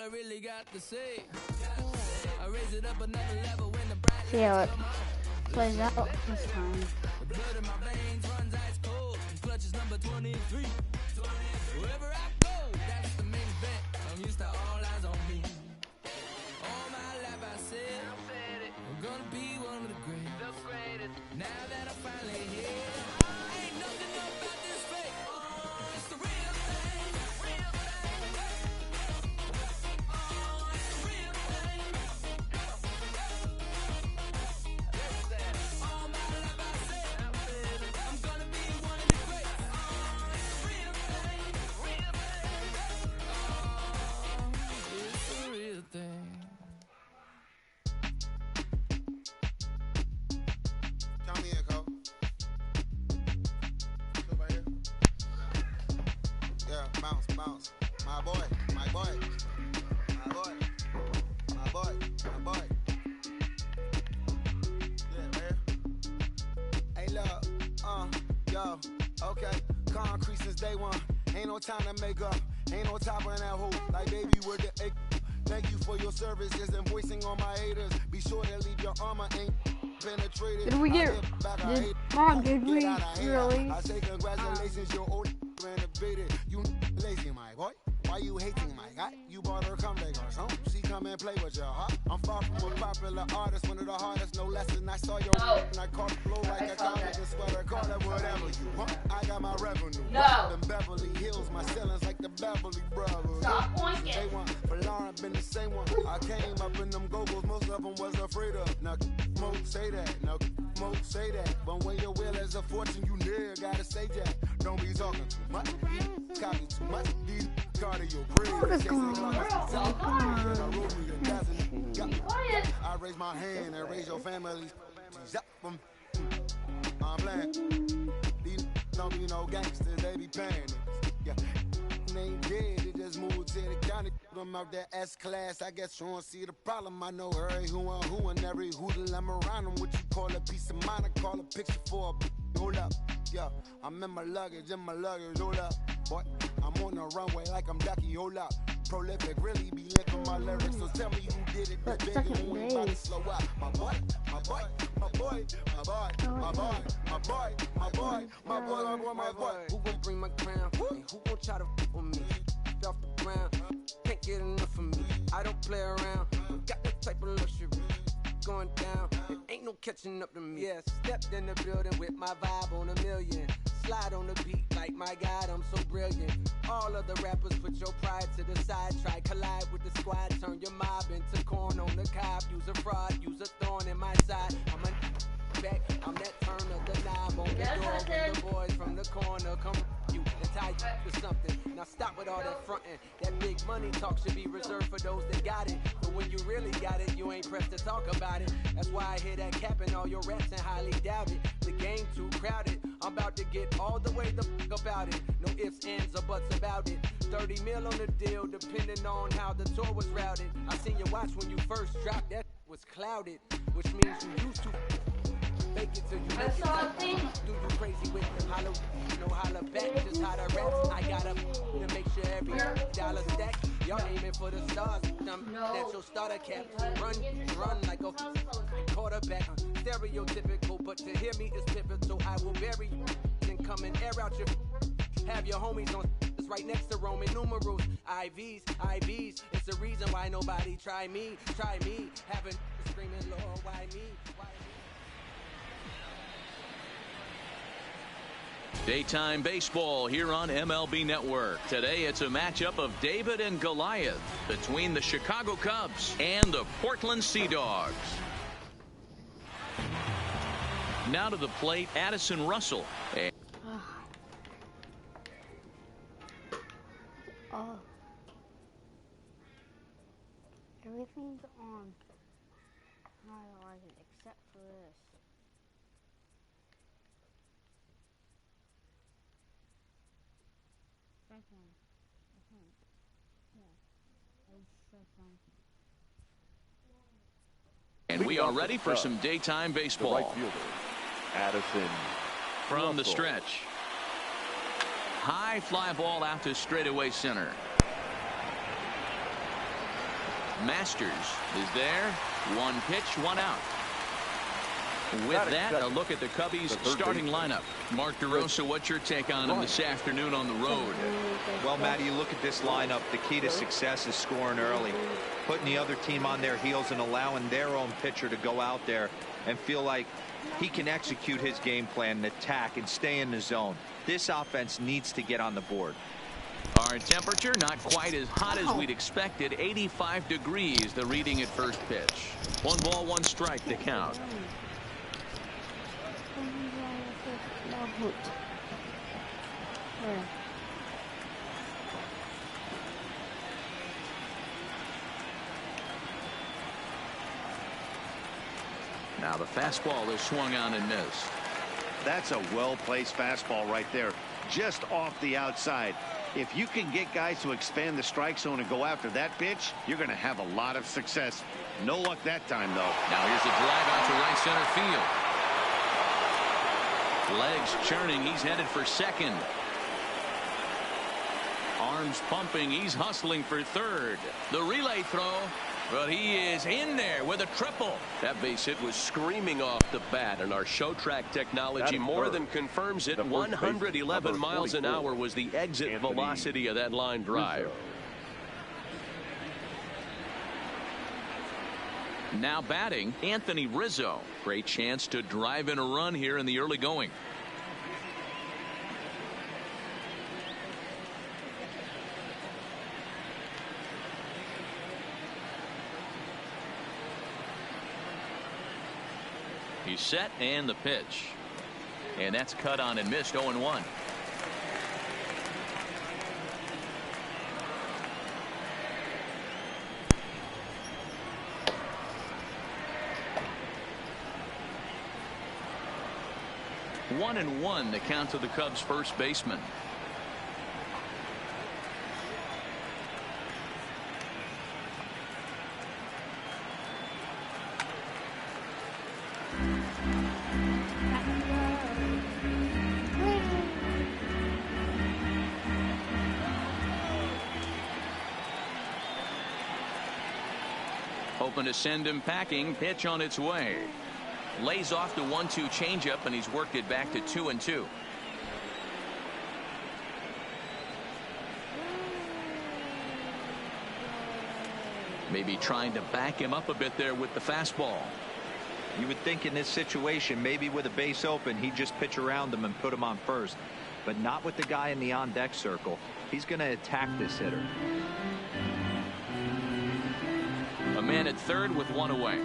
I really got to say. I raise it up another level when the bright See how it plays out this time. the blood in my veins runs ice cold. Clutch is number 23. Wherever I go, that's the main event. I'm used to all eyes on me. All my life I said I'm gonna be one of the greatest. Now that I'm finally here, ain't nothing about this fake. It's the real thing. All my life I said I'm gonna be one of the greats. Real thing. It's the real thing. Count me in, Cole. Come right here. Yeah, bounce, bounce. My boy, my boy. My boy. My boy, my boy. Yeah, man. Hey, look, yo, okay. Concrete since day one. Ain't no time to make up. Ain't no top on that hole. Like baby with the egg. Thank you for your service. Just invoicing on my haters. Be sure to leave your armor ain't penetrated. Did we get? Mom, did we really? I say congratulations, your old renovated. You lazy, my boy. Why you hating, my guy? You bought her come back or something. She come and play with your heart. I'm far from a popular artist, one of the hardest, no less than I saw your and I caught flow like a comic and sweater, call it whatever you want. I got my revenue. Them Beverly Hills, my ceilings like the Beverly Brothers. Stop pointing. They want for Lauren, been the same one. I came up in them go-go's, most of them was afraid of. Now, most say that. Now, most say that. But when your will is a fortune, you never gotta say that. Don't be talking too much. Copy too much. These cardio What is going on? I raise my hand and raise your family. I'm playing. These don't be no gangsters, they be paying it. Yeah. They ain't dead, they just moved to the county. Them out there S-class, I guess you don't see the problem. I know every who and every hoodle I'm around them. What you call a piece of mind, I call a picture for a hold up. Yeah, I'm in my luggage, hold up. Boy, I'm on the runway like I'm Ducky, hold up. Prolific, really be licking my lyrics. So tell me who did it, that big and who ain't about to slow up. My boy, my boy, my boy, my boy, my boy, my boy, my boy, my boy, my boy, my boy. Who gon' bring my crown? And who gon' try to f with me? Off the ground, can't get enough of me. I don't play around, got that type of luxury. Going down, it ain't no catching up to me. Yeah, stepped in the building with my vibe on a million. Slide on the beat like my God, I'm so brilliant. All of the rappers put your pride to the side. Try collide with the squad, turn your mob into corn on the cob. Use a fraud, use a thorn in my side. I'm a back, I'm that turn of the knob on the door when the boys from the corner come you and tie you to something. Now stop with all that frontin'. That big money talk should be reserved for those that got it. But when you really got it, you ain't pressed to talk about it. That's why I hear that cap in all your raps and highly doubt it. The game too crowded. I'm about to get all the way the fuck about it. No ifs, ands, or buts about it. 30 mil on the deal, depending on how the tour was routed. I seen your watch when you first dropped, that was clouded. Which means you used to make it till you make it. Do you crazy with holla, no holla back, just how the raps. I gotta to make sure every dollar stack. Y'all aiming for the stars. That's your starter cap. Run like a quarterback. Stereotypical, but to hear me is pivotal. I will bury you and come and air out your. Have your homies on right next to Roman numerals. IVs. It's the reason why nobody try me. Having screaming, Lord, why me? Daytime baseball here on MLB Network. Today it's a matchup of David and Goliath between the Chicago Cubs and the Portland Sea Dogs. Now to the plate, Addison Russell. Everything's on. I don't like it except for this. And we are ready for some daytime baseball. The right fielder, Addison From Russell. the stretch. High fly ball out to straightaway center. Masters is there. One pitch, one out. With that, a look at the Cubbies' starting lineup. Mark DeRosa, what's your take on him this afternoon on the road? Well, Matty, you look at this lineup. The key to success is scoring early, putting the other team on their heels and allowing their own pitcher to go out there and feel like he can execute his game plan and attack and stay in the zone. This offense needs to get on the board. Our temperature not quite as hot as we'd expected. 85 degrees, the reading at first pitch. 1 ball, 1 strike to count. Now the fastball is swung on and missed. That's a well-placed fastball right there, just off the outside. If you can get guys to expand the strike zone and go after that pitch, you're going to have a lot of success. No luck that time, though. Now here's a drive out to right center field. Legs churning. He's headed for second. Arms pumping. He's hustling for third. The relay throw. But he is in there with a triple. That base hit was screaming off the bat, and our show track technology more than confirms it. 111 miles an hour was the exit velocity of that line drive. Now batting, Anthony Rizzo. Great chance to drive in a run here in the early going. He's set, and the pitch. And that's cut on and missed. 0-1. One and one, the count to the Cubs' first baseman. Hoping to send him packing. Pitch on its way. Lays off the 1-2 changeup, and he's worked it back to 2-2. Maybe trying to back him up a bit there with the fastball. You would think in this situation, maybe with a base open, he'd just pitch around him and put him on first. But not with the guy in the on-deck circle. He's going to attack this hitter. A man at third with one away.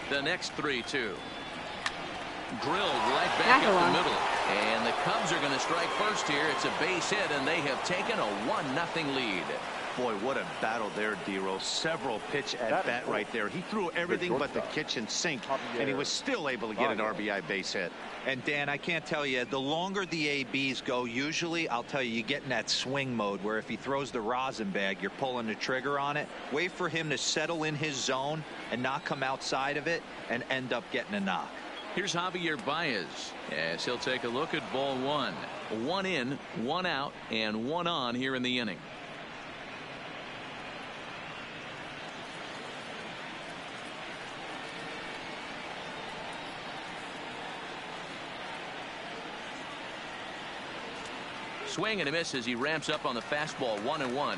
The next 3-2. Drilled right back up the middle. And the Cubs are going to strike first here. It's a base hit, and they have taken a 1-0 lead. Boy, what a battle there, D-Row. Several pitch at bat right there. He threw everything but the kitchen sink, and he was still able to get an RBI base hit. And Dan, I can't tell you, the longer the ABs go, usually I'll tell you, you get in that swing mode where if he throws the rosin bag, you're pulling the trigger on it. Wait for him to settle in his zone and not come outside of it and end up getting a knock. Here's Javier Baez as he'll take a look at ball one. 1 in, 1 out, and 1 on here in the inning. Swing and a miss as he ramps up on the fastball. 1-1.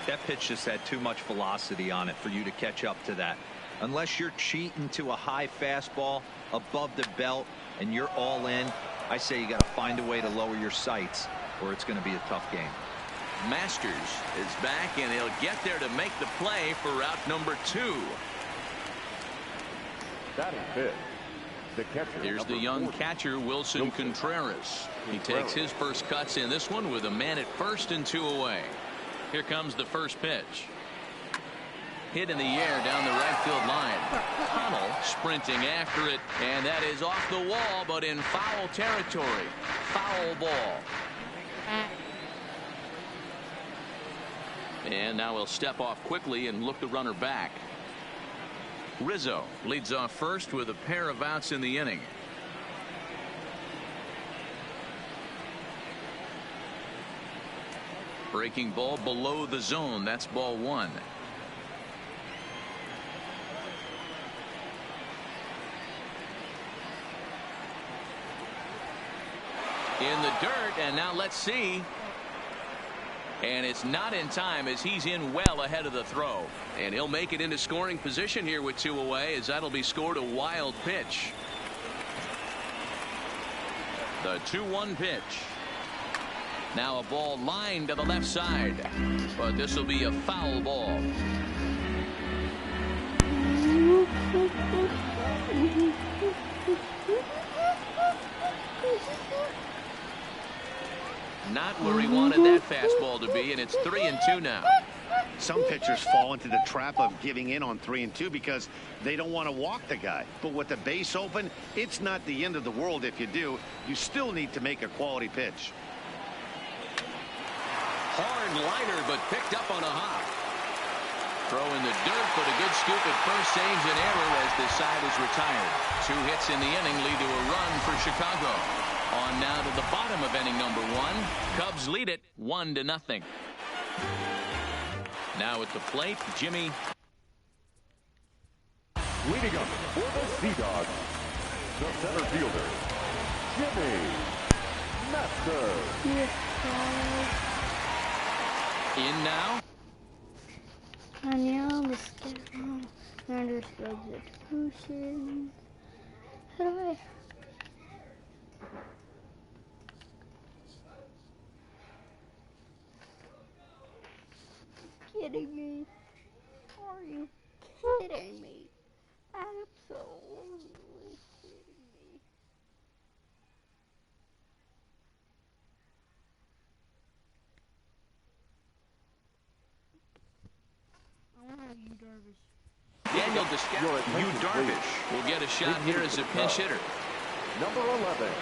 That pitch just had too much velocity on it for you to catch up to that. Unless you're cheating to a high fastball above the belt and you're all in, I say you got to find a way to lower your sights or it's going to be a tough game. Masters is back, and he'll get there to make the play for route number 2. That is it. Here's the young catcher, Wilson Contreras. He takes his first cuts in this one with a man at first and 2 away. Here comes the first pitch. Hit in the air down the right field line. Connell sprinting after it, and that is off the wall, but in foul territory. Foul ball. And now he'll step off quickly and look the runner back. Rizzo leads off first with a pair of outs in the inning. Breaking ball below the zone. That's ball one. In the dirt, and now let's see. And it's not in time as he's in well ahead of the throw. And he'll make it into scoring position here with 2 away, as that'll be scored a wild pitch. The 2-1 pitch. Now a ball lined to the left side, but this will be a foul ball. Not where he wanted that fastball to be, and it's 3-2 now. Some pitchers fall into the trap of giving in on 3-2 because they don't want to walk the guy. But with the base open, it's not the end of the world if you do. You still need to make a quality pitch. Hard liner, but picked up on a hop. Throw in the dirt, but a good scoop at first saves an error as the side is retired. 2 hits in the inning lead to a run for Chicago. On now to the bottom of inning number 1. Cubs lead it 1-0. Now at the plate, Jimmy. Leading up for the Sea Dogs, the center fielder, Jimmy Masters. In now. I know the schedule. Under substitution. How do I? Kidding me? Are you kidding me? Absolutely kidding me. I want you, Darvish. Daniel Darvish will get a shot here as a pinch hitter. Number 11,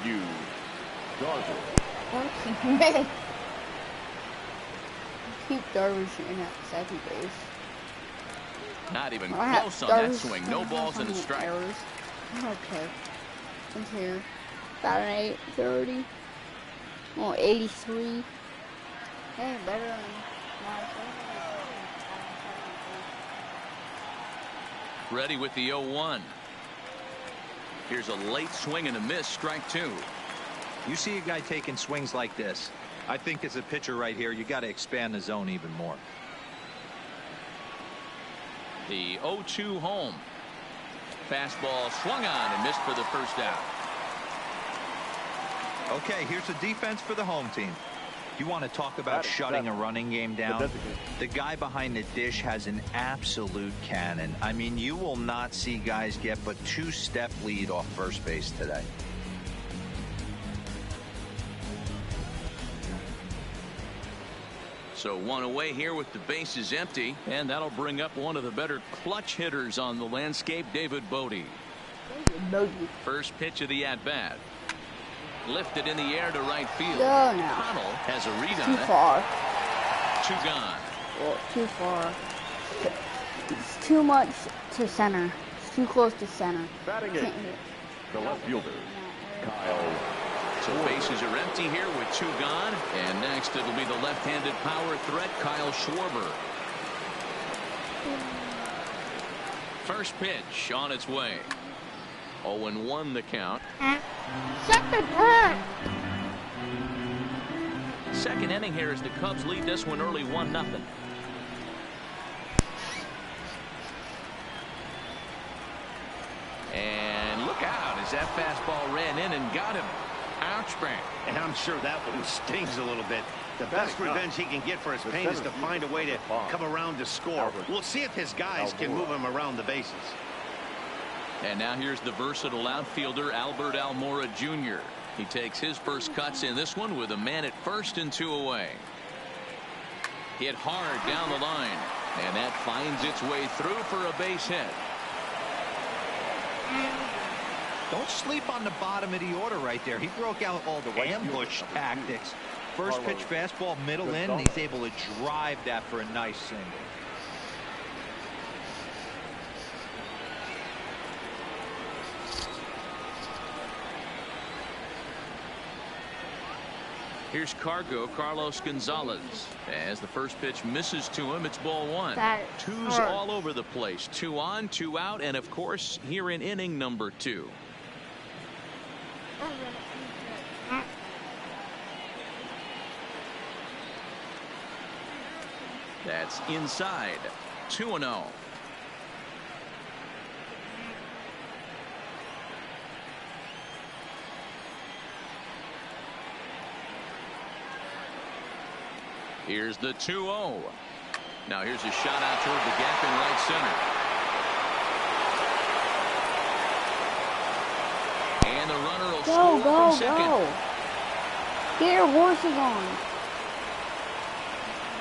Yu Darvish. Keep Darvish in at second base. Not even close on that swing. No balls and a strike. Errors. Okay. From here. About an 830. Oh, 83. Hey, better than Ready with the 0-1. Here's a late swing and a miss. Strike 2. You see a guy taking swings like this. I think as a pitcher right here, you got to expand the zone even more. The 0-2 home. Fastball swung on and missed for the first out. Okay, here's the defense for the home team. You want to talk about shutting a running game down? The guy behind the dish has an absolute cannon. I mean, you will not see guys get but 2-step lead off first base today. So 1 away here with the bases empty, and that'll bring up one of the better clutch hitters on the landscape, David Bodie. First pitch of the at-bat. Lifted in the air to right field. Connell has a read on it. Too far. 2 gone. Well, too far. It's too much to center. It's too close to center. Batting it, the left fielder, Kyle. So bases are empty here with 2 gone. And next it'll be the left-handed power threat, Kyle Schwarber. First pitch on its way. 0-1 the count. Second inning here as the Cubs lead this one early 1-0. And look out as that fastball ran in and got him. Ouch, man. And I'm sure that one stings a little bit. The best revenge he can get for his pain is to find a way to come around to score. We'll see if his guys can move him around the bases. And now here's the versatile outfielder, Albert Almora Jr. He takes his first cuts in this one with a man at first and 2 away. Hit hard down the line, and that finds its way through for a base hit. Don't sleep on the bottom of the order right there. He broke out all the ambush tactics First pitch fastball, middle in, and he's able to drive that for a nice single. Here's Carlos Gonzalez. As the first pitch misses to him, it's ball one. Twos all over the place. 2 on, 2 out, and of course, here in inning number 2. That's inside. 2-0. Here's the 2-0. Now here's a shot out toward the gap in right center. And the runner will score from second. Here, horse is on.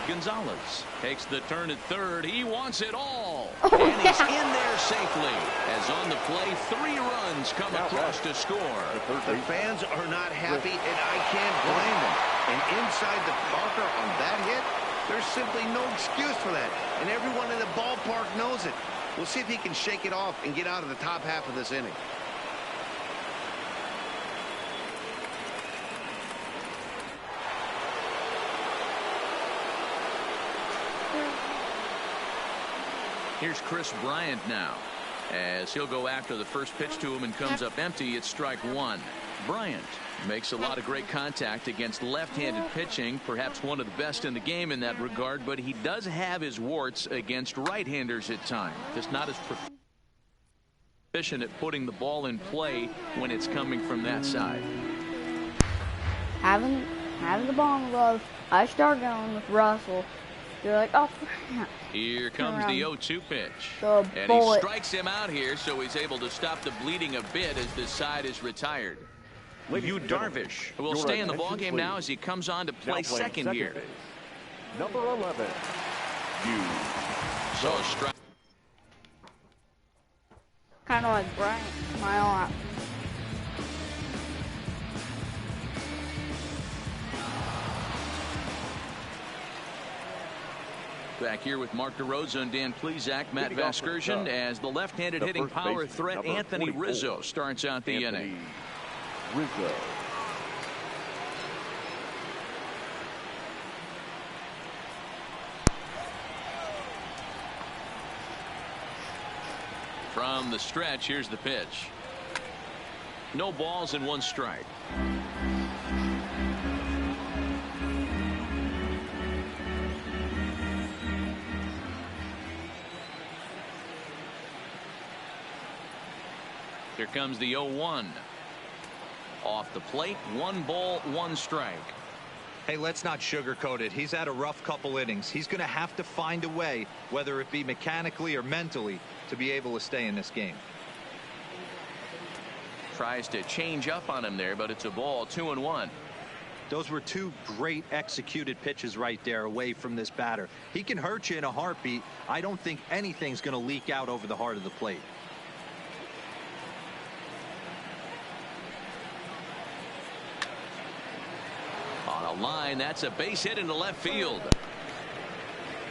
Gonzalez takes the turn at third. He wants it all. And he's in there safely. As on the play, 3 runs come across to score. The fans are not happy, and I can't blame them. And inside the bunker on that hit, there's simply no excuse for that. And everyone in the ballpark knows it. We'll see if he can shake it off and get out of the top half of this inning. Here's Chris Bryant now, as he'll go after the first pitch to him and comes up empty. It's strike 1. Bryant makes a lot of great contact against left-handed pitching, perhaps one of the best in the game in that regard, but he does have his warts against right-handers at times. Just not as proficient at putting the ball in play when it's coming from that side. Having the ball in the glove, I start going with Russell. You're like, oh, here comes the 0-2 pitch. And he strikes him out here, so he's able to stop the bleeding a bit as this side is retired. Yu Darvish will stay in the ballgame now as he comes on to play second here. Number 11. So strike. Kind of like Bryant, my arm. Back here with Mark DeRosa and Dan Plesac, Matt Vasgersian, as the left-handed hitting power threat Anthony Rizzo starts out the inning. Rizzo. From the stretch, here's the pitch. No balls and 1 strike. Here comes the 0-1. Off the plate, 1 ball, 1 strike. Hey, let's not sugarcoat it. He's had a rough couple innings. He's going to have to find a way, whether it be mechanically or mentally, to be able to stay in this game. Tries to change up on him there, but it's a ball. 2-1. Those were 2 great executed pitches right there away from this batter. He can hurt you in a heartbeat. I don't think anything's going to leak out over the heart of the plate. On a line, that's a base hit into left field.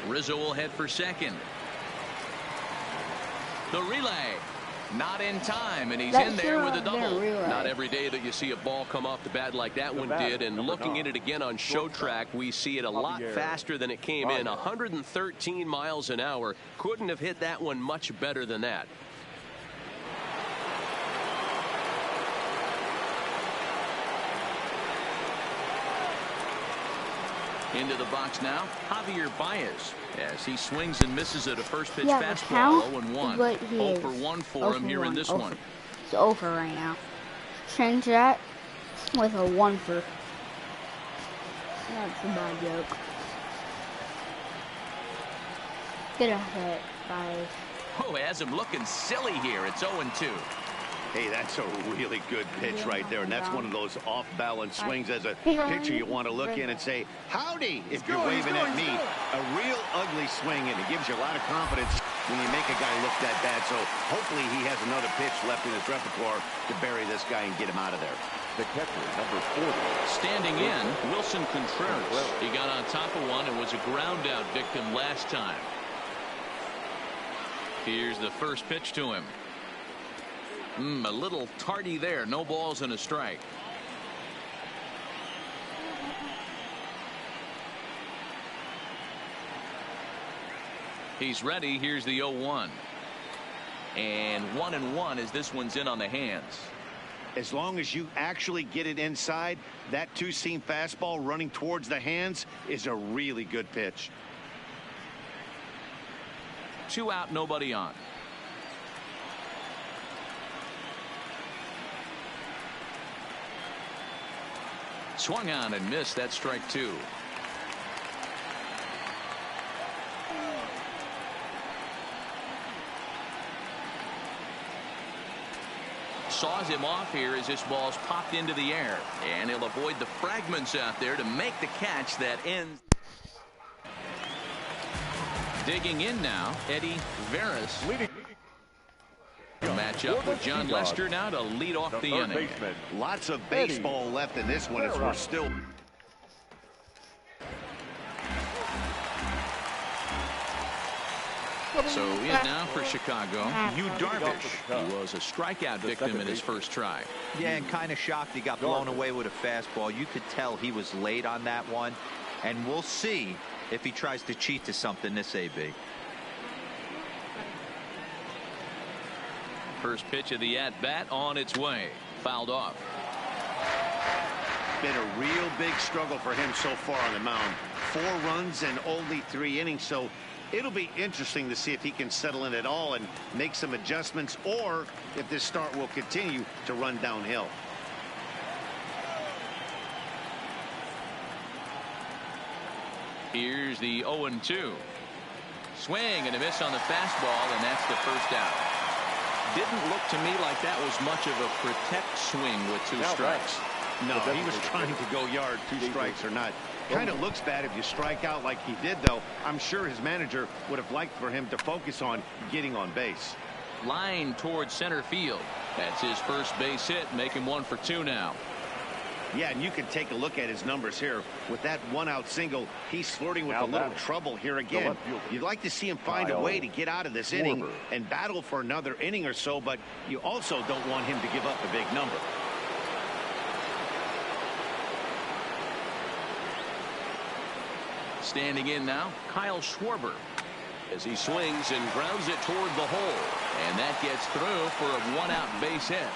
Rizzo will head for second. The relay, not in time, and he's in there with a double. Not every day that you see a ball come off the bat like that one did, and looking at it again on show track, we see it a lot faster than it came in. 113 miles an hour. Couldn't have hit that one much better than that. Into the box now, Javier Baez, as he swings and misses at a first pitch fastball. 0-1. 0 for 1 for him here in this one. It's 0 for right now. Change that with a 1 for. That's a bad joke. Get a hit, Baez. Oh, has him looking silly here. It's 0-2. Hey, that's a really good pitch right there, and that's one of those off-balance swings as a pitcher you want to look in and say, howdy, if you're waving at me. A real ugly swing, and it gives you a lot of confidence when you make a guy look that bad. So hopefully he has another pitch left in his repertoire to bury this guy and get him out of there. The catcher, number 40. Standing in, Wilson Contreras. He got on top of one and was a ground out victim last time. Here's the first pitch to him. A little tardy there. No balls and a strike. He's ready. Here's the 0-1. And 1-1 as this one's in on the hands. As long as you actually get it inside, that two-seam fastball running towards the hands is a really good pitch. 2 out, nobody on. Swung on and missed. That strike 2. Saws him off here as this ball's popped into the air, and he'll avoid the fragments out there to make the catch that ends. Digging in now, Eddie Veras. Match up with John Lester now to lead off the inning. Lots of baseball left in this one as we're still. So in now for Chicago, Yu Darvish. He was a strikeout victim in his first try. Yeah, and kind of shocked he got blown away with a fastball. You could tell he was late on that one, and we'll see if he tries to cheat to something this AB. First pitch of the at-bat on its way. Fouled off. Been a real big struggle for him so far on the mound. 4 runs and only 3 innings, so it'll be interesting to see if he can settle in at all and make some adjustments, or if this start will continue to run downhill. Here's the 0-2. Swing and a miss on the fastball, and that's the first out. Didn't look to me like that was much of a protect swing with 2 strikes. No, he was trying to go yard, 2 strikes or not. Kind of looks bad if you strike out like he did, though. I'm sure his manager would have liked for him to focus on getting on base. Line towards center field. That's his first base hit, making 1 for 2 now. Yeah, and you can take a look at his numbers here. With that 1-out single, he's flirting with a little trouble here again. You'd like to see him find a way to get out of this inning and battle for another inning or so, but you also don't want him to give up a big number. Standing in now, Kyle Schwarber, as he swings and grounds it toward the hole, and that gets through for a 1-out base hit.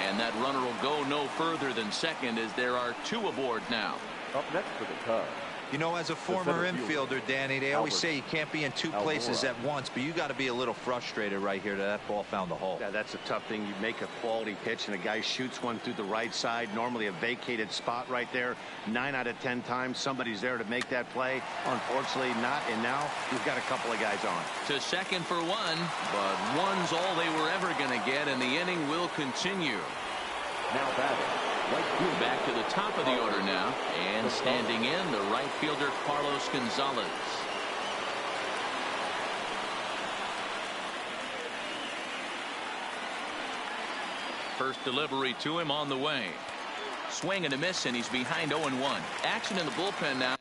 And that runner will go no further than second as there are 2 aboard now. Up next for the Cubs. You know, as a former infielder, Danny, they always say you can't be in 2 places at once, but you got to be a little frustrated right here that ball found the hole. Yeah, that's a tough thing. You make a quality pitch and a guy shoots one through the right side, normally a vacated spot right there. 9 out of 10 times somebody's there to make that play. Unfortunately not, and now we've got a couple of guys on. To second for 1, but 1's all they were ever going to get, and the inning will continue. Now batting. Back to the top of the order now, and standing in, the right fielder Carlos Gonzalez. First delivery to him on the way. Swing and a miss, and he's behind 0-1. Action in the bullpen now.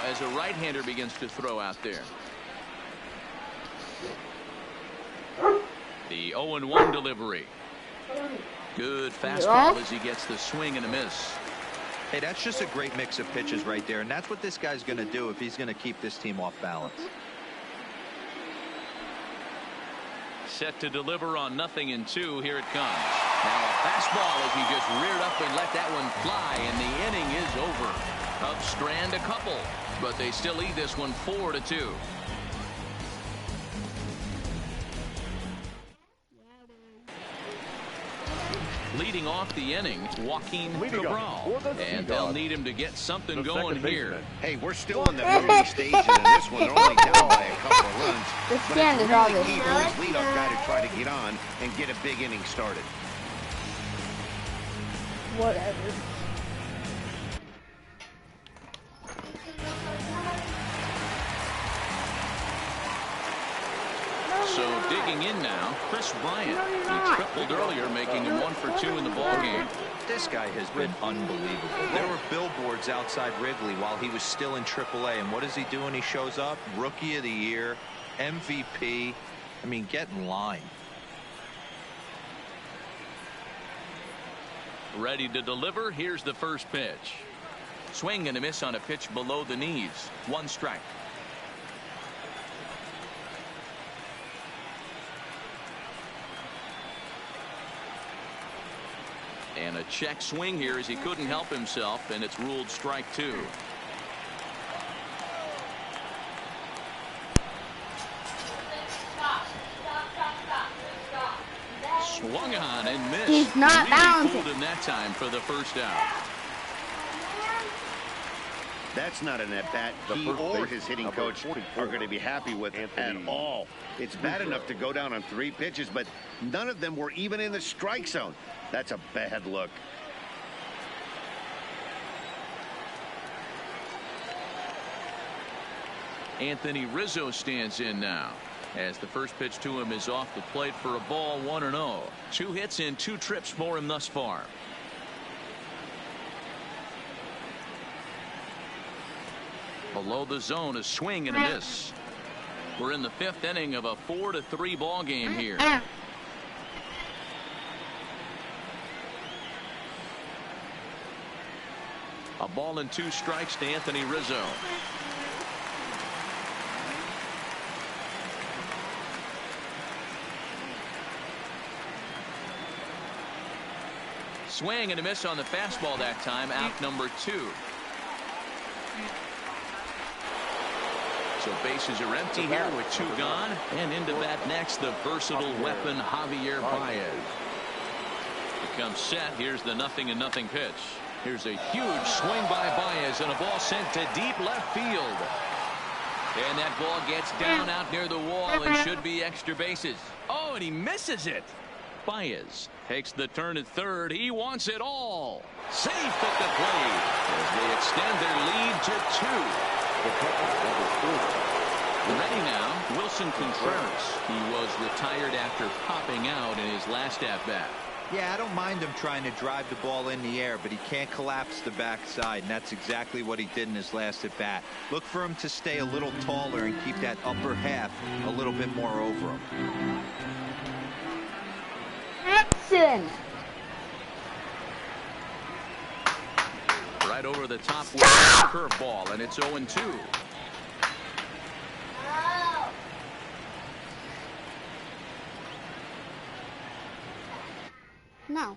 As a right-hander begins to throw out there. The 0-1 delivery. Good fastball as he gets the swing and a miss. Hey, that's just a great mix of pitches right there, and that's what this guy's going to do if he's going to keep this team off balance. Set to deliver on 0-2. Here it comes. Now a fastball as he just reared up and let that one fly, and the inning is over. Cubs strand a couple, but they still lead this one 4-2. Leading off the inning, Joaquin Cabral. And they'll need him to get something going here. Hey, we're still in the early stages of this one. They're only down by a couple of runs. The But stand it's is all really this. key for his leadoff guy to try to get on and get a big inning started. Whatever. So digging in now, Chris Bryant. He tripled earlier, making him 1 for 2 in the ballgame. This guy has been unbelievable. There were billboards outside Wrigley while he was still in AAA. And what is he doing? He shows up, Rookie of the Year, MVP. I mean, get in line. Ready to deliver. Here's the first pitch. Swing and a miss on a pitch below the knees. 1 strike. And a check swing here as he couldn't help himself, and it's ruled strike 2. Swung on and missed. He's not really balancing. fooled him that time for the first out. That's not an at-bat he or his hitting coach are going to be happy with at all. It's bad enough to go down on 3 pitches, but none of them were even in the strike zone. That's a bad look. Anthony Rizzo stands in now, as the first pitch to him is off the plate for a ball, 1-0. 2 hits and 2 trips for him thus far. Below the zone, a swing and a miss. We're in the 5th inning of a 4-3 ball game here. A ball and 2 strikes to Anthony Rizzo. Swing and a miss on the fastball that time. Out number 2. So bases are empty here with 2 gone. And into bat next, the versatile weapon Javier Baez. Becomes set. Here's the 0-0 pitch. Here's a huge swing by Baez and a ball sent to deep left field. And that ball gets down out near the wall and should be extra bases. Oh, and he misses it. Baez takes the turn at third. He wants it all. Safe at the plate as they extend their lead to 2. Ready now, Wilson Contreras. He was retired after popping out in his last at-bat. Yeah, I don't mind him trying to drive the ball in the air, but he can't collapse the backside, and that's exactly what he did in his last at-bat. Look for him to stay a little taller and keep that upper half a little bit more over him. Action! Right over the top with a curveball, and it's 0-2. No.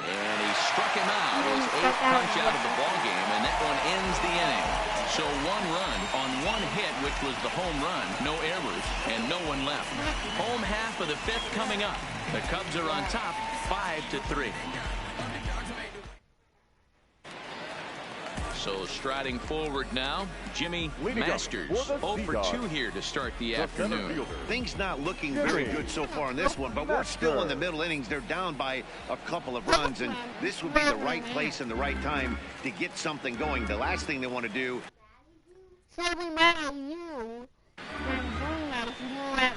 And he struck him out. His 8th punch out of the ballgame, and that one ends the inning. So 1 run on 1 hit, which was the home run. No errors, and no one left. Home half of the 5th coming up. The Cubs are on top, 5-3. So striding forward now, Jimmy Masters. 0 for 2 here to start the afternoon. Things not looking very good so far in this one, but we're still in the middle innings. They're down by a couple of runs, and this would be the right place and the right time to get something going. The last thing they want to do.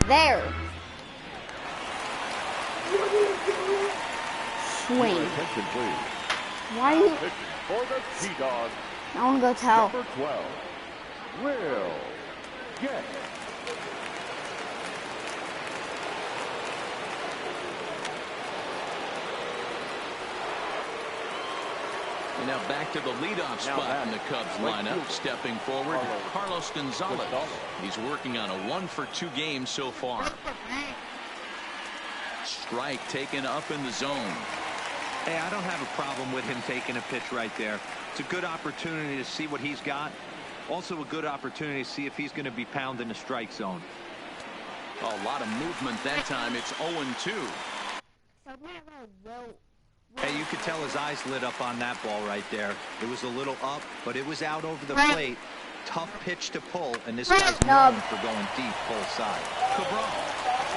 There. Swing. Why are you... For the Sea-Dogs, I want to go tell. number 12, Will Get. And now back to the leadoff spot in the Cubs lineup. Stepping forward, Carlos Gonzalez. He's working on a 1 for 2 game so far. Strike taken up in the zone. Hey, I don't have a problem with him taking a pitch right there. It's a good opportunity to see what he's got. Also a good opportunity to see if he's going to be pounding the strike zone. A lot of movement that time. It's 0-2. Hey, you could tell his eyes lit up on that ball right there. It was a little up, but it was out over the plate. Tough pitch to pull, and this guy's known for going deep full side. Cabral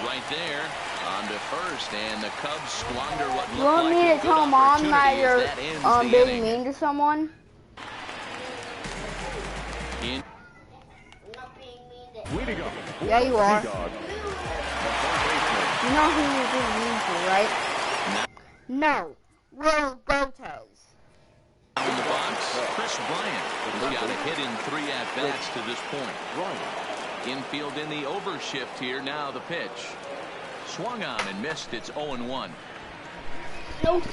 right there on to first, and the Cubs squander what You looked want like me a to good tell Mom that opportunity you're as that ends the being inning. mean to someone? In Way to go. Yeah, you are. Sea-Dog. You know who you're being mean to, right? No. Will Gomez. in the box, Chris Bryant has got a hit in 3 at-bats to this point. Infield in the overshift here. Now the pitch. Swung on and missed. It's 0-1. Nope.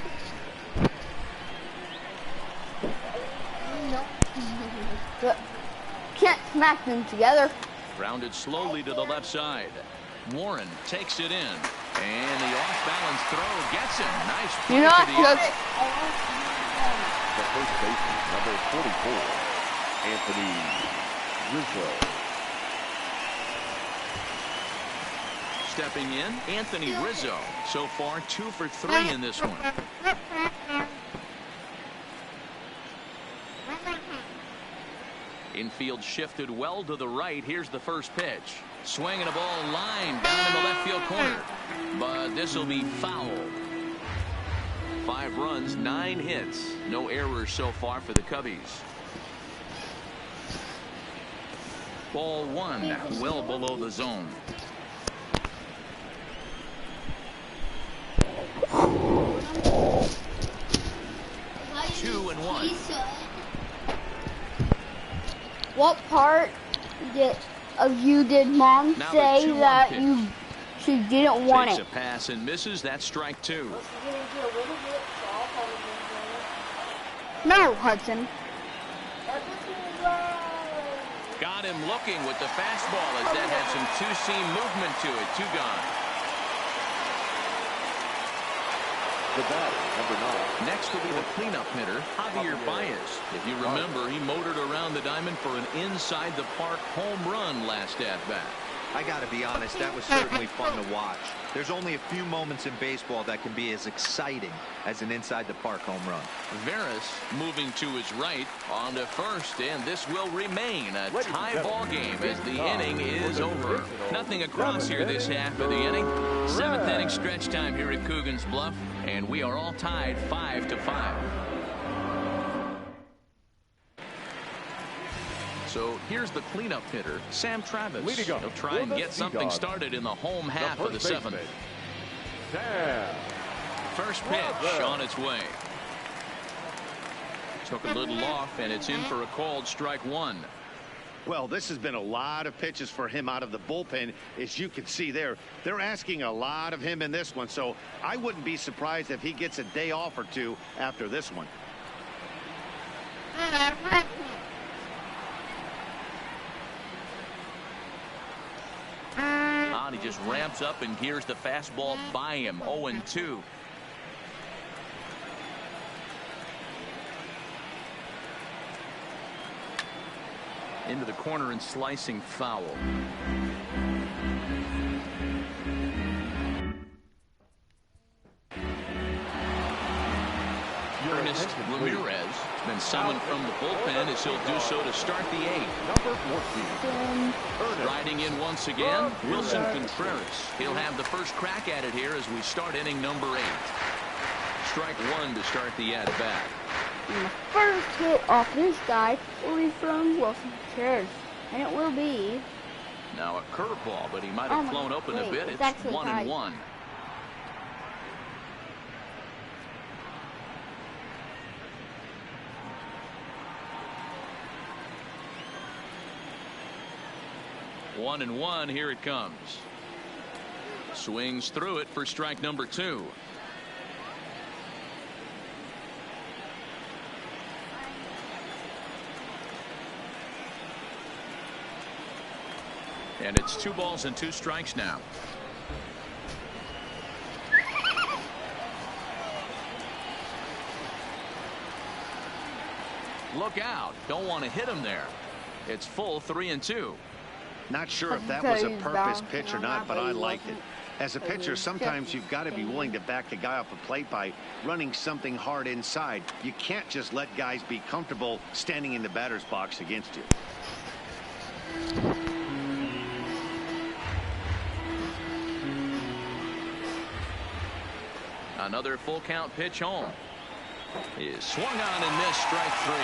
Can't smack them together. Grounded slowly to the left side. Warren takes it in. And the off-balance throw gets him. Nice play You know for the what? out. The first baseman, number 44, Anthony Rizzo. Stepping in, Anthony Rizzo. So far, 2 for 3 in this one. Infield shifted well to the right. Here's the first pitch. Swinging a ball line down in the left field corner. But this will be foul. 5 runs, 9 hits. No errors so far for the Cubbies. Ball 1, well below the zone. Two and 1. What part of you did Mom Now the say 2-1 that pitch. she didn't want Takes it? a pass and misses. That's strike 2. No, Hudson. Got him looking with the fastball as that had some two-seam movement to it. 2 gone. The batter, number 9. Next will be the cleanup hitter, Javier Baez. If you remember, he motored around the diamond for an inside-the-park home run last at-bat. I got to be honest, that was certainly fun to watch. There's only a few moments in baseball that can be as exciting as an inside-the-park home run. Veras moving to his right on to first, and this will remain a tie ball game as the inning is over. Nothing across here this half of the inning. 7th inning stretch time here at Coogan's Bluff, and we are all tied 5-5. So here's the cleanup hitter, Sam Travis. He'll try and get something started in the home half of the 7th. First pitch on its way. Took a little off, and it's in for a called strike 1. Well, this has been a lot of pitches for him out of the bullpen. As you can see there, they're asking a lot of him in this one. So I wouldn't be surprised if he gets a day off or 2 after this one. He just ramps up and hears the fastball by him. 0-2. Into the corner and slicing foul. Ernest Ramirez has been summoned from the bullpen as he'll do so to start the 8th. Number 14. Riding in once again, Wilson Contreras. He'll have the first crack at it here as we start inning number 8. Strike 1 to start the at-bat. And the first hit off this guy will be from Wilson Contreras, and it will be. Now a curveball, but he might have flown open a bit. It's 1-1. One and 1. Here it comes. Swings through it for strike number 2. And it's 2 balls and 2 strikes now. Look out. Don't want to hit him there. It's full 3-2. Not sure if that was a purpose pitch or not, but I liked it. As a pitcher, sometimes you've got to be willing to back the guy off the plate by running something hard inside. You can't just let guys be comfortable standing in the batter's box against you. Another full count pitch home. Is swung on and missed, strike 3.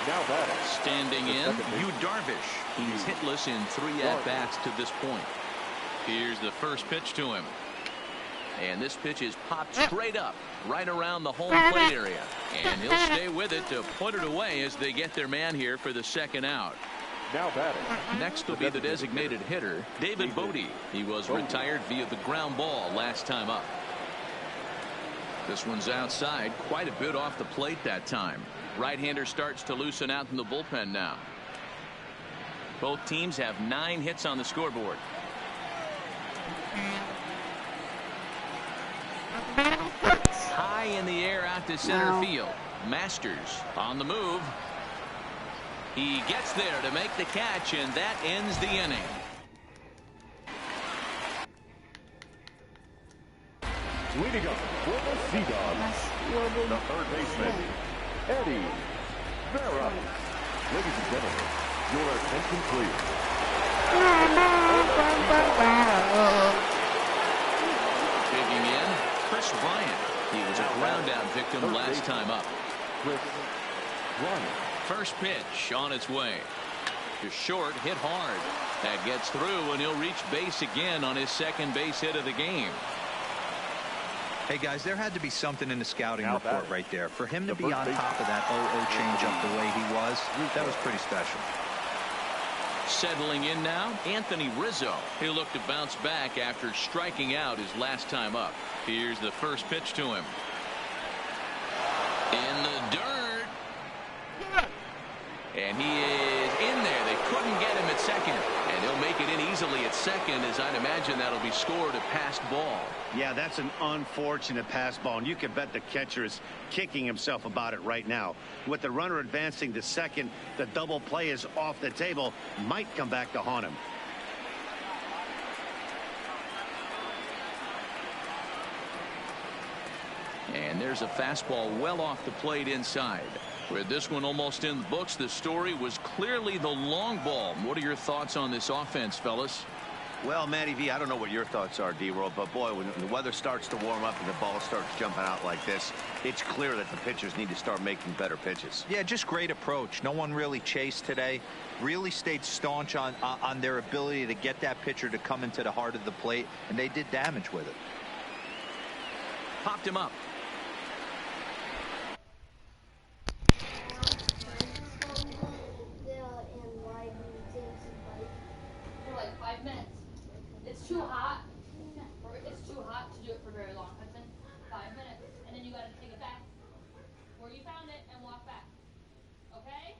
Now batting. Standing in, Yu Darvish. He's hitless in 3 at-bats to this point. Here's the first pitch to him. And this pitch is popped straight up, right around the home plate area. And he'll stay with it to put it away as they get their man here for the second out. Now batting. Next will be the designated hitter, David Bodie. He was retired via the ground ball last time up. This one's outside, quite a bit off the plate that time. Right-hander starts to loosen out in the bullpen now. Both teams have 9 hits on the scoreboard. High in the air out to center field. Masters on the move. He gets there to make the catch, and that ends the inning. Leading up for the Sea Dogs, the third baseman, Eddie Vera. Ladies and gentlemen, your attention please. Digging in, Chris Bryant. He was a ground-out victim last time up. Chris Bryant. First pitch on its way. To short, hit hard. That gets through, and he'll reach base again on his second base hit of the game. Hey, guys, there had to be something in the scouting report right there. For him to be on top of that 0-0 changeup the way he was, that was pretty special. Settling in now, Anthony Rizzo. He'll look to bounce back after striking out his last time up. Here's the first pitch to him. In the dirt. And he is in there. They couldn't get him at second. And he'll make it in easily at second, as I'd imagine that'll be scored a passed ball. Yeah, that's an unfortunate pass ball, and you can bet the catcher is kicking himself about it right now. With the runner advancing to second, the double play is off the table. Might come back to haunt him. And there's a fastball well off the plate inside. With this one almost in the books, the story was clearly the long ball. What are your thoughts on this offense, fellas? Well, Matty V, I don't know what your thoughts are, D-Roll, but boy, when the weather starts to warm up and the ball starts jumping out like this, it's clear that the pitchers need to start making better pitches. Yeah, just great approach. No one really chased today. Really stayed staunch on their ability to get that pitcher to come into the heart of the plate, and they did damage with it. Popped him up. It's too hot. It's too hot to do it for very long. Hudson, 5 minutes, and then you got to take it back where you found it and walk back. Okay?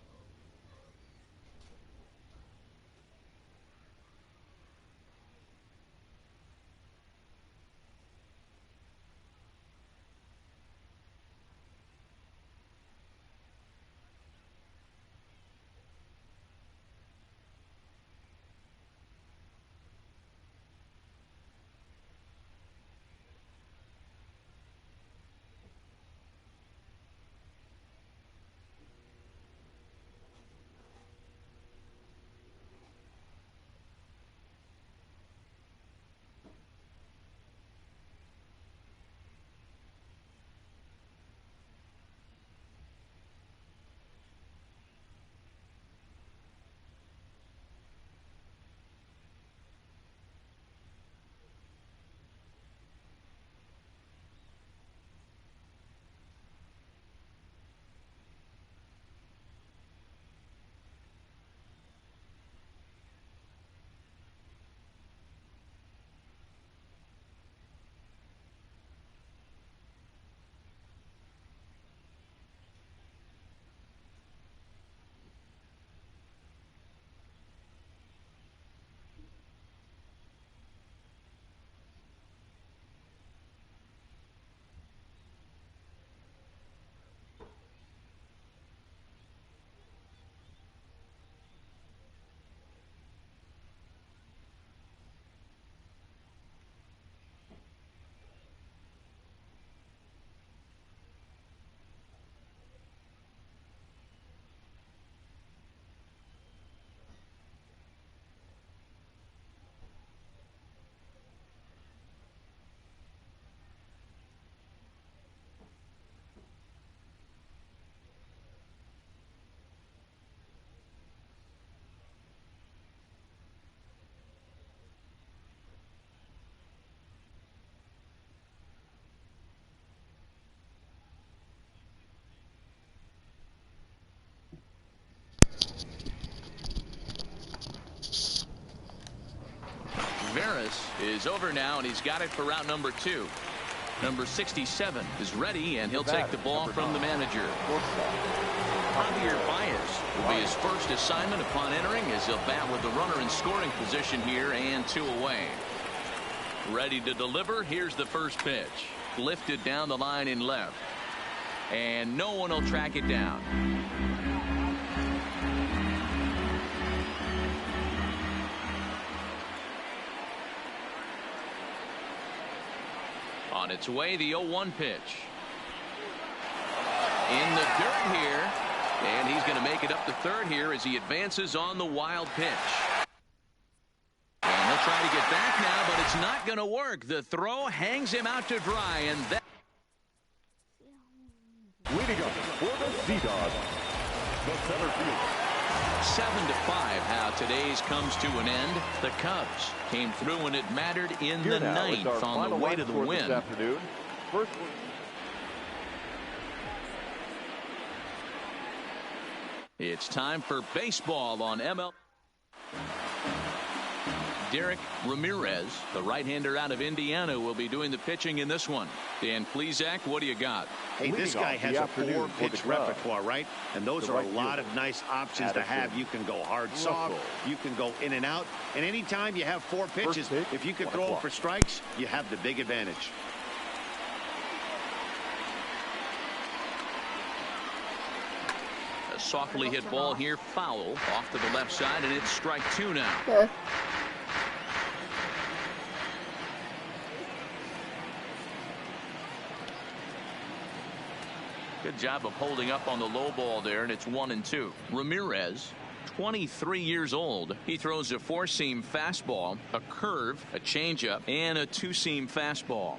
Contreras is over now, and he's got it for route number 2. Number 67 is ready, and he'll take the ball from the manager. Javier Baez will be his first assignment upon entering, as he'll bat with the runner in scoring position here and 2 away. Ready to deliver. Here's the first pitch. Lifted down the line in left. And no one will track it down. On its way, the 0-1 pitch. In the dirt here. And he's going to make it up to third here as he advances on the wild pitch. And he'll try to get back now, but it's not going to work. The throw hangs him out to dry, and that... Leading up for the Sea Dogs, the center fielder. 7-5, how today's comes to an end. The Cubs came through when it mattered in the ninth on the way to the win. This afternoon. First, it's time for baseball on ML. Derek Ramirez, the right-hander out of Indiana, will be doing the pitching in this one. Dan Plesac, what do you got? Hey, this guy has a 4-pitch repertoire, right? And those are a lot of nice options to have. You can go hard, soft. You can go in and out. And anytime you have 4 pitches, if you can throw them for strikes, you have the big advantage. A softly hit ball here, foul, off to the left side, and it's strike 2 now. Good job of holding up on the low ball there, and it's 1-2. Ramirez, 23 years old. He throws a 4-seam fastball, a curve, a changeup, and a 2-seam fastball.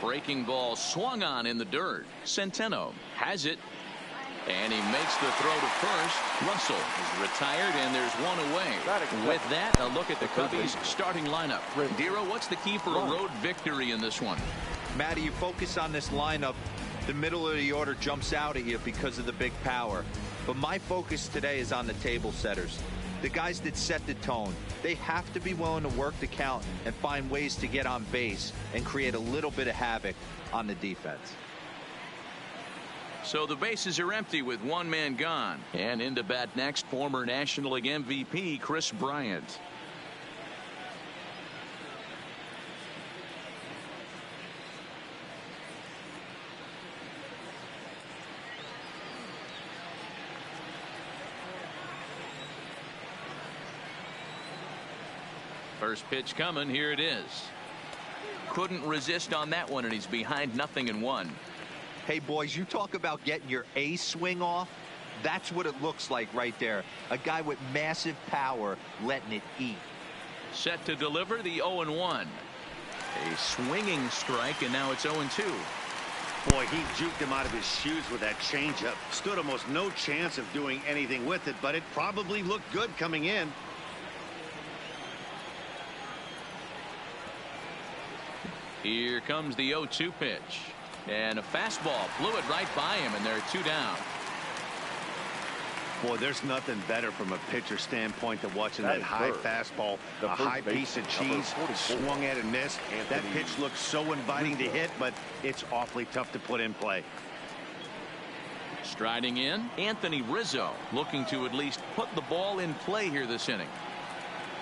Breaking ball swung on in the dirt. Centeno has it. And he makes the throw to first. Russell is retired, and there's 1 away. With that, a look at the Cubbies' starting lineup. Dero, what's the key for a road victory in this one? Matty, you focus on this lineup, the middle of the order jumps out at you because of the big power. But my focus today is on the table setters. The guys that set the tone. They have to be willing to work the count and find ways to get on base and create a little bit of havoc on the defense. So the bases are empty with 1 man gone. And in to bat next, former National League MVP Chris Bryant. First pitch coming. Here it is. Couldn't resist on that one, and he's behind 0-1. Hey, boys, you talk about getting your A swing off. That's what it looks like right there. A guy with massive power letting it eat. Set to deliver the 0-1. A swinging strike, and now it's 0-2. Boy, he juked him out of his shoes with that changeup. Stood almost no chance of doing anything with it, but it probably looked good coming in. Here comes the 0-2 pitch. And a fastball blew it right by him, and there are 2 down. Boy, there's nothing better from a pitcher standpoint than watching that high fastball, a high piece of cheese, swung at and missed. That pitch looks so inviting to hit, but it's awfully tough to put in play. Striding in, Anthony Rizzo, looking to at least put the ball in play here this inning.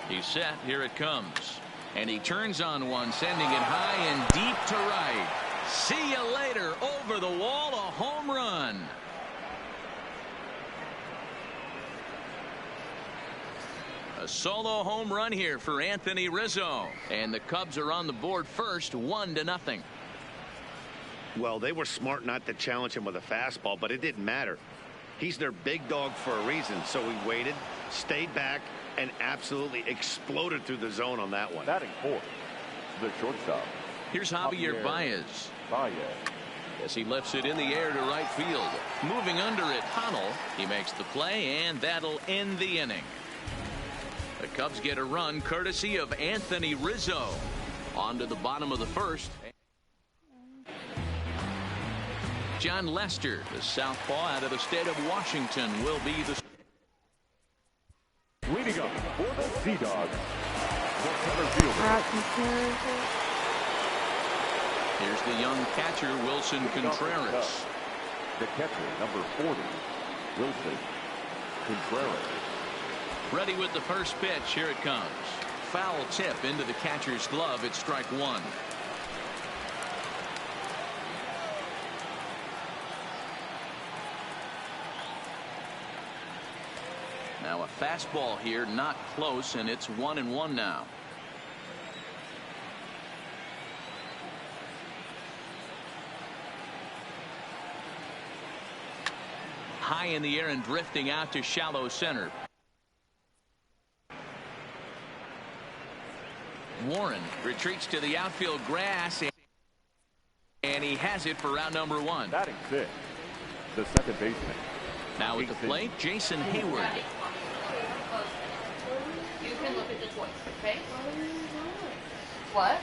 He's set. Here it comes. And he turns on one, sending it high and deep to right. See you later. Over the wall, a home run. A solo home run here for Anthony Rizzo. And the Cubs are on the board first, 1-0. Well, they were smart not to challenge him with a fastball, but it didn't matter. He's their big dog for a reason, so he waited, stayed back, and absolutely exploded through the zone on that one. Batting fourth, the shortstop. Here's Javier Baez. As he lifts it in the air to right field. Moving under it, Connell. He makes the play, and that'll end the inning. The Cubs get a run courtesy of Anthony Rizzo. On to the bottom of the first. John Lester, the southpaw out of the state of Washington, will be the leading up for the Sea Dogs, the center fielder. Here's the young catcher, Wilson Contreras. The catcher, number 40, Wilson Contreras. Ready with the first pitch. Here it comes. Foul tip into the catcher's glove. It's strike one. Now a fastball here, not close, and it's 1-1 now. High in the air and drifting out to shallow center. Warren retreats to the outfield grass, and he has it for round number one. Batting sixth, the second baseman. Now at the plate, Jason Hayward. You can look at the choice, okay? What?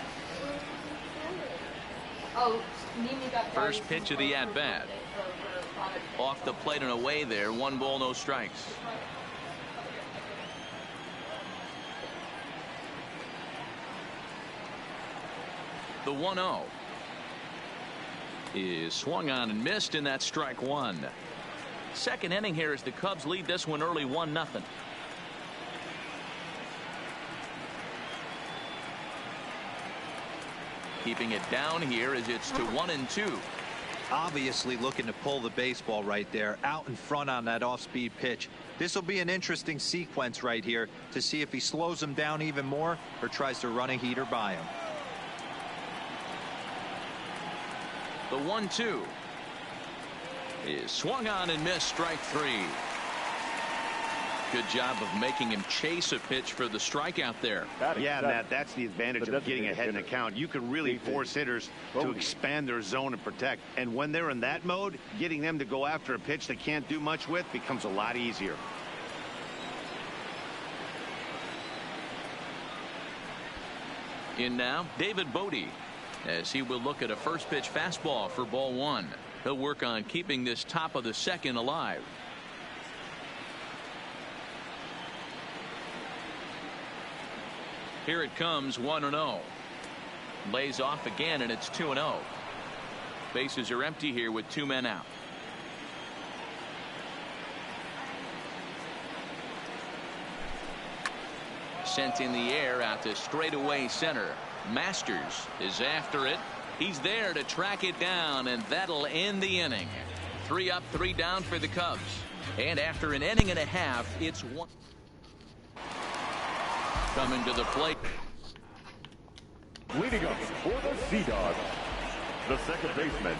Oh, Mimi got first pitch of the at-bat. Off the plate and away there. 1 ball, no strikes. The 1-0 is swung on and missed, and that's strike one. Second inning here as the Cubs lead this one early 1-0. Keeping it down here as it's to 1-2. Obviously looking to pull the baseball right there out in front on that off-speed pitch. This will be an interesting sequence right here to see if he slows him down even more or tries to run a heater by him. The 1-2 is swung on and missed, strike three. Good job of making him chase a pitch for the strikeout there. Yeah, Matt, that's the advantage of getting ahead in the count. You can really force hitters to expand their zone and protect. And when they're in that mode, getting them to go after a pitch they can't do much with becomes a lot easier. In now, David Bodie, as he will look at a first pitch fastball for ball one. He'll work on keeping this top of the second alive. Here it comes, 1-0. Lays off again, and it's 2-0. Bases are empty here with 2 men out. Sent in the air out to straightaway center. Masters is after it. He's there to track it down, and that'll end the inning. 3 up, 3 down for the Cubs. And after an inning and a half, it's 1. Coming to the plate. Leading up for the Sea Dogs, the second baseman.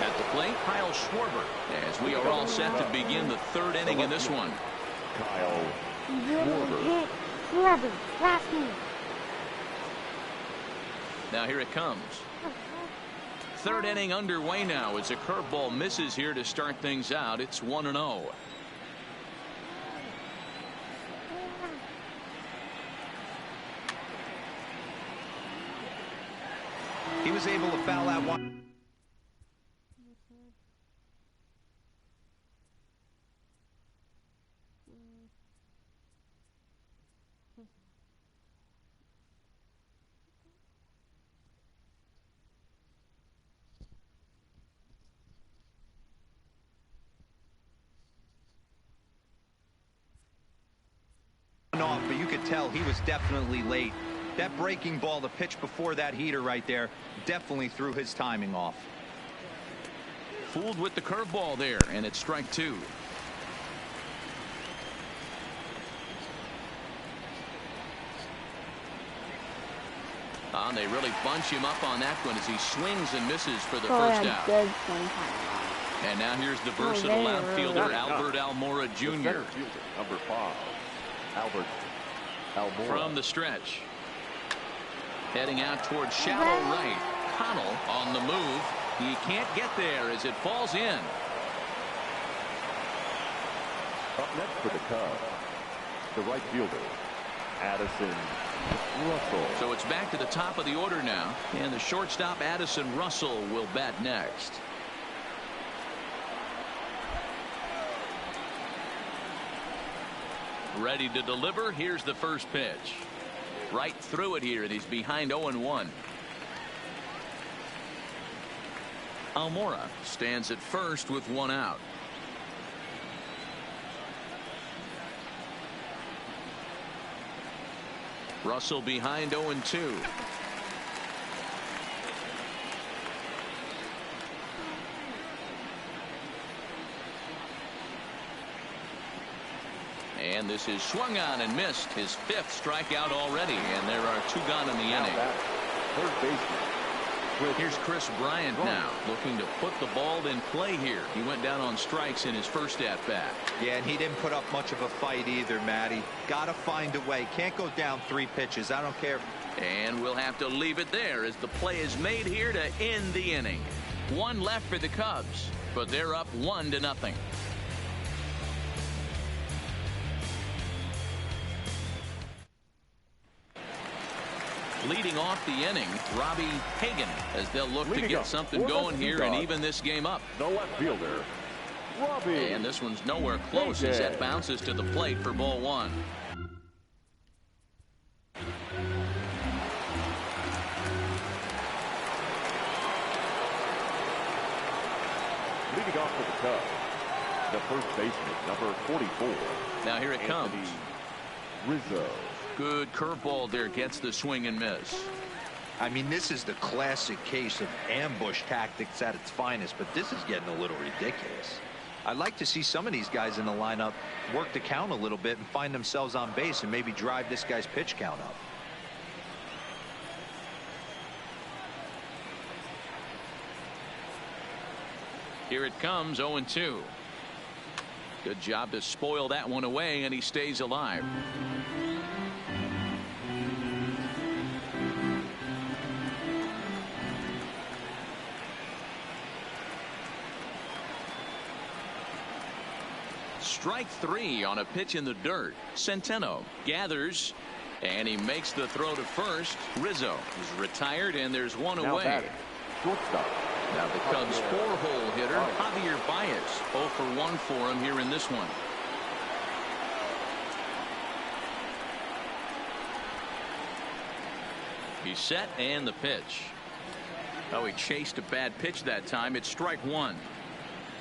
At the plate, Kyle Schwarber, as we are all set to begin the third inning in this one. Kyle Schwarber. Now here it comes. Third inning underway now as a curveball misses here to start things out. It's 1-0. He was able to foul that one. Off, but you could tell he was definitely late. That breaking ball, the pitch before that heater right there, definitely threw his timing off. Fooled with the curveball there, and it's strike two. They really bunch him up on that one as he swings and misses for the first out. And now here's the versatile outfielder, Albert Almora Jr. Number 5, Albert Almora. From the stretch. Heading out towards shallow right. Connell on the move. He can't get there as it falls in. Up next for the Cubs, the right fielder, Addison Russell. So it's back to the top of the order now, and the shortstop Addison Russell will bat next. Ready to deliver. Here's the first pitch. Right through it here, and he's behind 0-1. Almora stands at first with one out. Russell behind 0-2. And this is swung on and missed. His 5th strikeout already, and there are 2 gone in the inning. Third baseman. Here's Chris Bryant now, looking to put the ball in play here. He went down on strikes in his first at-bat. Yeah, and he didn't put up much of a fight either, Matty. Got to find a way. Can't go down 3 pitches. I don't care. And we'll have to leave it there as the play is made here to end the inning. 1 left for the Cubs, but they're up 1-0. Leading off the inning, Robbie Hagan, as they'll look to get something going here and even this game up. The left fielder, Robbie. And this one's nowhere close as that bounces to the plate for ball 1. Leading off for the Cubs, the first baseman, number 44. Now here it comes. Rizzo. Good curveball there, gets the swing and miss. I mean, this is the classic case of ambush tactics at its finest, but this is getting a little ridiculous. I'd like to see some of these guys in the lineup work the count a little bit and find themselves on base and maybe drive this guy's pitch count up. Here it comes, 0-2. Good job to spoil that one away, and he stays alive. Strike 3 on a pitch in the dirt. Centeno gathers, and he makes the throw to first. Rizzo is retired, and there's one away. Shortstop. Now the Cubs' 4-hole hitter, Javier Baez, 0 for 1 for him here in this one. He's set, and the pitch. Oh, he chased a bad pitch that time. It's strike 1.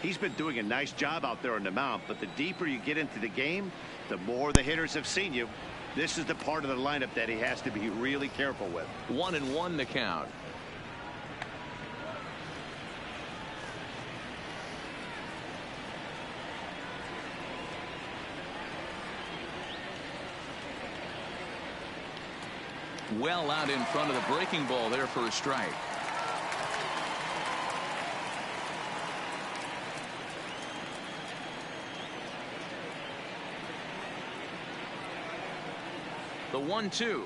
He's been doing a nice job out there on the mound, but the deeper you get into the game, the more the hitters have seen you. This is the part of the lineup that he has to be really careful with. 1-1 the count. Well out in front of the breaking ball there for a strike. The 1-2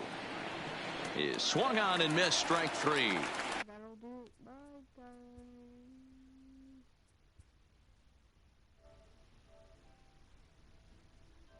is swung on and missed, strike 3.